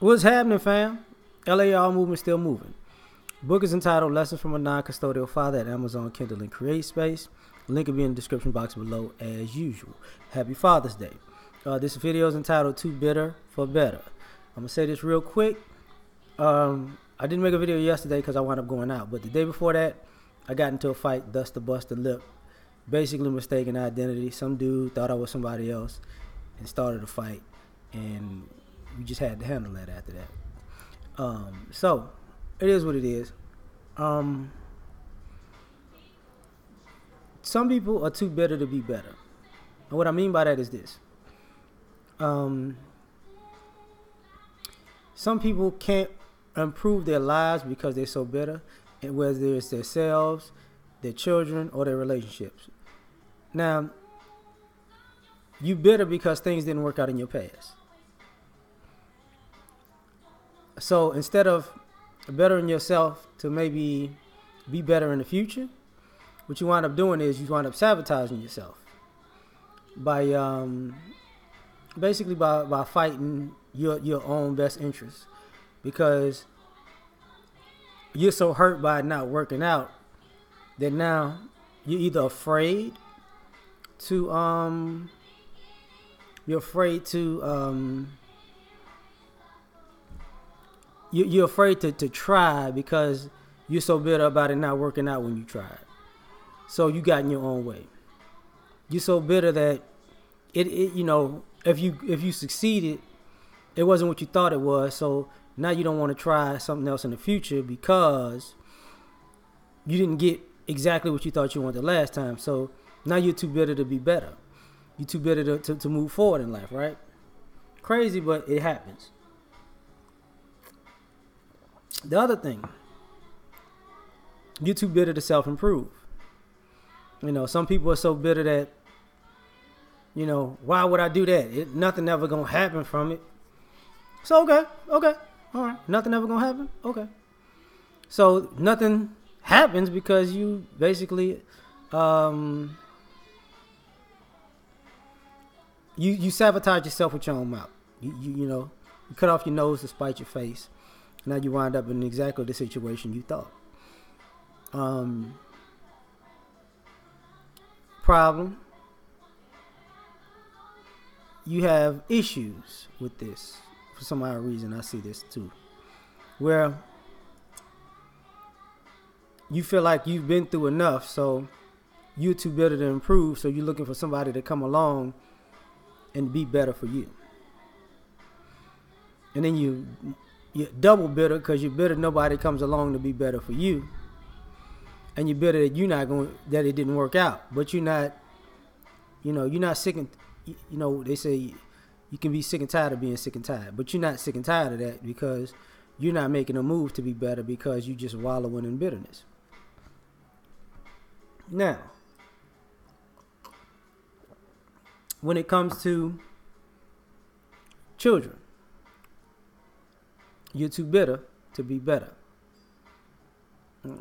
What's happening, fam? L.A.R movement still moving. Book is entitled Lessons from a Non-Custodial Father at Amazon, Kindle, and Create Space. Link will be in the description box below as usual. Happy Father's Day. This video is entitled Too Bitter for Better. I'm going to say this real quick. I didn't make a video yesterday because I wound up going out. But the day before that, I got into a fight, thus to bust a lip. Basically mistaken identity. Some dude thought I was somebody else and started a fight. And we just had to handle that after that. So, it is what it is. Some people are too bitter to be better. And what I mean by that is this. Some people can't improve their lives because they're so bitter, and whether it's themselves, their children, or their relationships. Now, you bitter because things didn't work out in your past. So instead of bettering yourself to maybe be better in the future, what you wind up doing is you wind up sabotaging yourself by basically by fighting your own best interests, because you're so hurt by it not working out that now you're either afraid to you're afraid to try because you're so bitter about it not working out when you tried. So you got in your own way. You're so bitter that it if you succeeded, it wasn't what you thought it was. So now you don't want to try something else in the future because you didn't get exactly what you thought you wanted last time. So now you're too bitter to be better. You're too bitter to move forward in life, right? Crazy, but it happens. The other thing, you're too bitter to self-improve. Some people are so bitter that, why would I do that? Nothing ever gonna happen from it. So okay, all right, nothing ever gonna happen. Okay, so nothing happens because you basically you sabotage yourself with your own mouth. You cut off your nose to spite your face. Now you wind up in exactly the situation you thought. Problem. You have issues with this. For some odd reason, I see this too. Where you feel like you've been through enough, so you're too bitter to improve, so you're looking for somebody to come along and be better for you. And then you're double bitter because you're bitter nobody comes along to be better for you. And you're bitter that that it didn't work out. But you're not sick and, they say you can be sick and tired of being sick and tired. But you're not sick and tired of that because you're not making a move to be better because you just wallowing in bitterness. Now, when it comes to children, you're too bitter to be better.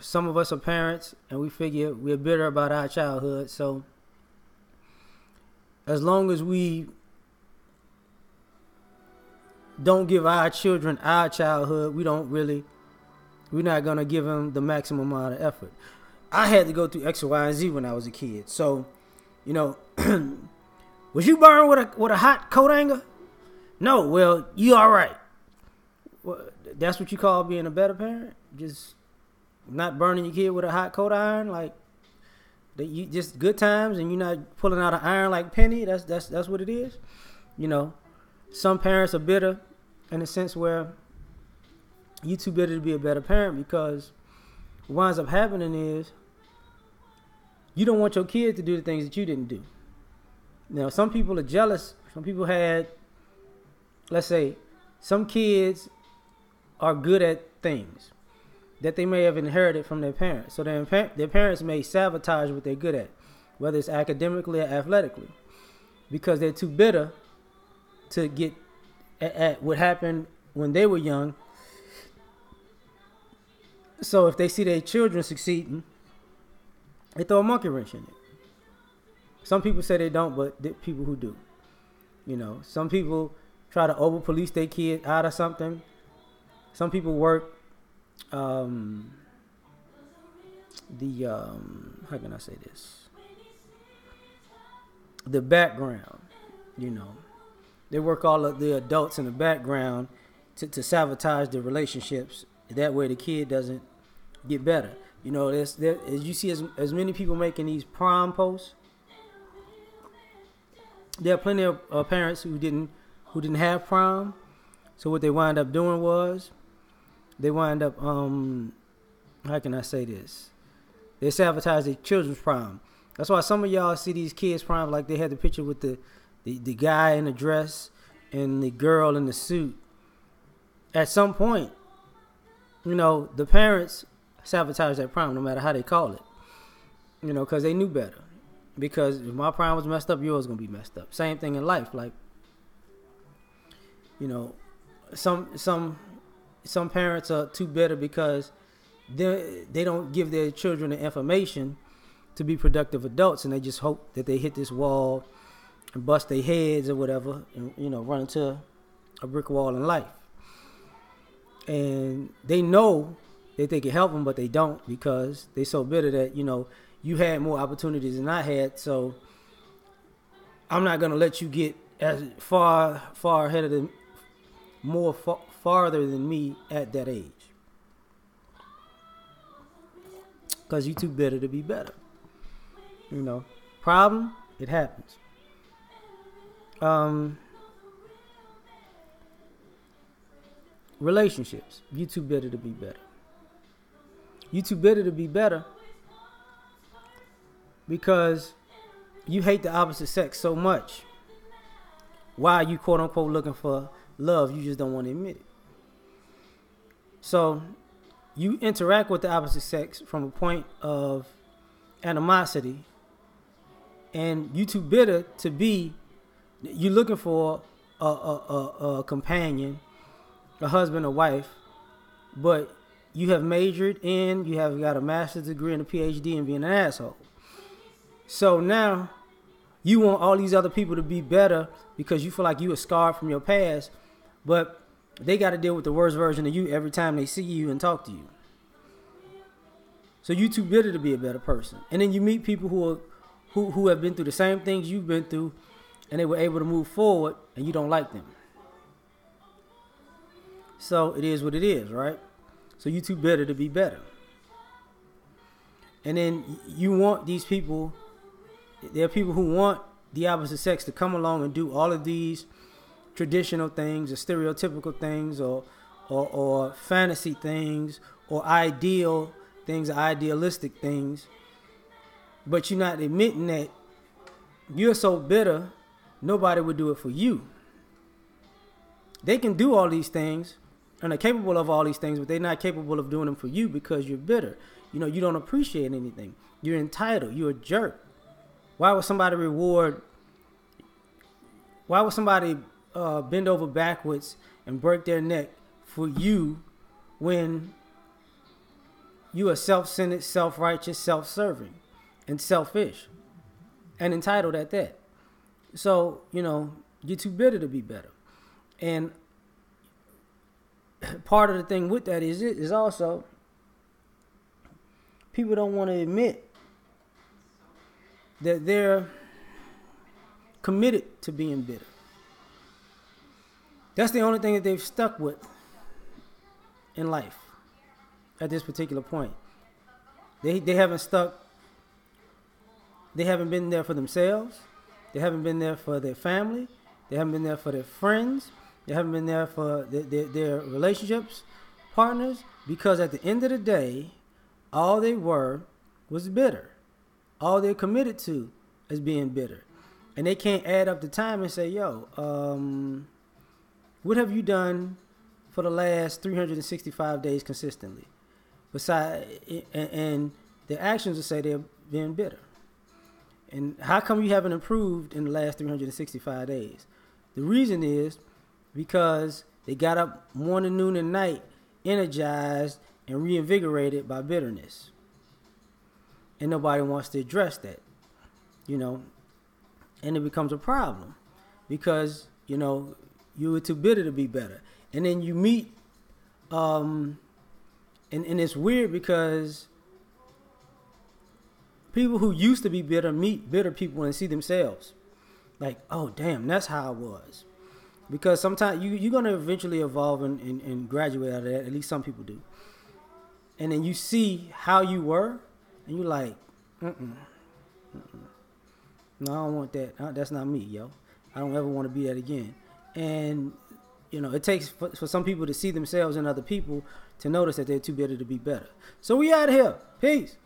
Some of us are parents and we figure we're bitter about our childhood. So as long as we don't give our children our childhood, we're not going to give them the maximum amount of effort. I had to go through X, Y, and Z when I was a kid. So, was you burned with a hot coat hanger? No, well, you all right. Well, that's what you call being a better parent? Just not burning your kid with a hot coat iron, like you just good times, and you're not pulling out an iron like Penny. That's what it is. Some parents are bitter in the sense where you too bitter to be a better parent because what winds up happening is you don't want your kid to do the things that you didn't do. Now, some people are jealous. Some people had, let's say, some kids are good at things that they may have inherited from their parents. So their parents may sabotage what they're good at, whether it's academically or athletically, because they're too bitter to get at what happened when they were young. So if they see their children succeeding, they throw a monkey wrench in it. Some people say they don't, but there are people who do. Some people try to over police their kid out of something. Some people work the how can I say this? The background, you know. They work all of the adults in the background to sabotage the relationships. That way the kid doesn't get better. You know, as you see as many people making these prom posts, there are plenty of parents who didn't have prom. So what they wind up doing was they wind up how can I say this? They sabotage their children's prom. That's why some of y'all see these kids prom like they had the picture with the guy in the dress and the girl in the suit. At some point, you know, the parents sabotage that prom, no matter how they call it. You know, because they knew better. Because if my prom was messed up, yours was gonna be messed up. Same thing in life. Like, you know, some parents are too bitter because they don't give their children the information to be productive adults, and they just hope that they hit this wall and bust their heads or whatever, and, you know, run into a brick wall in life. And they know that they can help them, but they don't because they so bitter that, you know, you had more opportunities than I had, so I'm not gonna let you get as far ahead of them, farther than me at that age, because you too bitter to be better. You know, problem, it happens. Relationships, you too bitter to be better. You too bitter to be better because you hate the opposite sex so much. Why are you quote unquote looking for love? You just don't want to admit it. So you interact with the opposite sex from a point of animosity, and you too bitter to be. You're looking for a companion, a husband or wife, but you have majored in, you have got a master's degree and a PhD in being an asshole. So now you want all these other people to be better because you feel like you were scarred from your past, but they got to deal with the worst version of you every time they see you and talk to you. So you too bitter to be a better person. And then you meet people who have been through the same things you've been through, and they were able to move forward, and you don't like them. So it is what it is, right? So you too bitter to be better. And then you want these people, there are people who want the opposite sex to come along and do all of these traditional things or stereotypical things or fantasy things or ideal things, or idealistic things. But you're not admitting that you're so bitter, nobody would do it for you. They can do all these things and are capable of all these things, but they're not capable of doing them for you because you're bitter. You know, you don't appreciate anything. You're entitled. You're a jerk. Why would somebody bend over backwards and break their neck for you when you are self-centered, self-righteous, self-serving, and selfish, and entitled at that? So, you know, you're too bitter to be better. And part of the thing with that is also people don't want to admit that they're committed to being bitter. That's the only thing that they've stuck with in life at this particular point. They haven't stuck. They haven't been there for themselves. They haven't been there for their family. They haven't been there for their friends. They haven't been there for their relationships, partners, because at the end of the day, all they were was bitter. All they're committed to is being bitter. And they can't add up the time and say, yo, what have you done for the last 365 days consistently? And their actions will say they're being bitter. And how come you haven't improved in the last 365 days? The reason is because they got up morning, noon, and night, energized and reinvigorated by bitterness. And nobody wants to address that, you know. And it becomes a problem because, you know, you were too bitter to be better. And then you meet, and it's weird because people who used to be bitter meet bitter people and see themselves like, oh damn, that's how I was. Because sometimes you're gonna eventually evolve and graduate out of that. At least some people do. And then you see how you were, and you're like, no, I don't want that. That's not me, yo. I don't ever want to be that again. And it takes for some people to see themselves in other people to notice that they're too bitter to be better. So we out of here. Peace.